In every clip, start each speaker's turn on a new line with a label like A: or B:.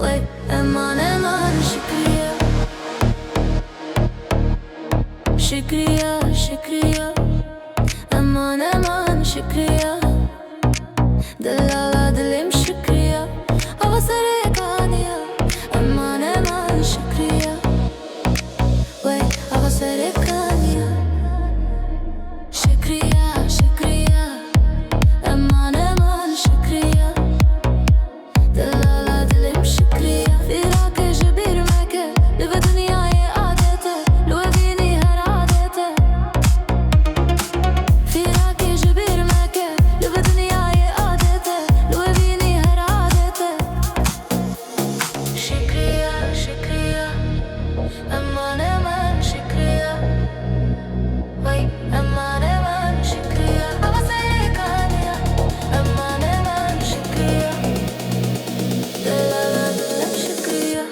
A: وي امان امان شكريا شكريا شكريا امان امان شكريا دلالة دلم شكريا أغسر كانيا امان امان شكريا وي أغسر كانيا شكريا شكريا امان امان شكريا دلالة دلم شكريا فراق جبير مكة لو دنياي عادته لو فيني هر عادته فراق جبير مكة لو دنياي عادته لو فيني هر عادته شكريا شكريا امان امان شكريا وي امان امان شكريا أغسل كانيا امان امان شكريا دلالة دلم شكريا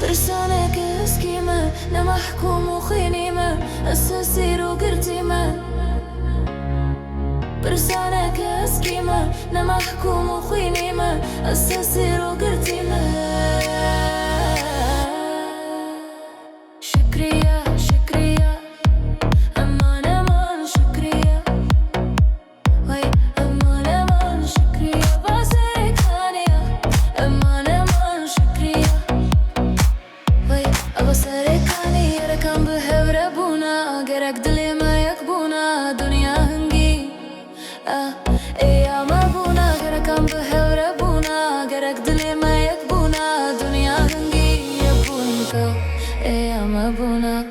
A: برسانك اسكيمة نمحكم وخينيمة السنسير وقرتيمة برسانك اسكيمة نمحكم وخينيمة السنسير وقرتيمة شكريا شكريا امان امان شكريا وي امان امان شكريا باسرك هانية امان امان شكريا وي أغسر كاني ركم بهو ربونا غيرك دلي ما يكبونا دنيا هنجي إيا ما بونا غيركم بهو ربونا غيرك دلي ما يكبونا دنيا هنجي يبونكو إيا ما بونا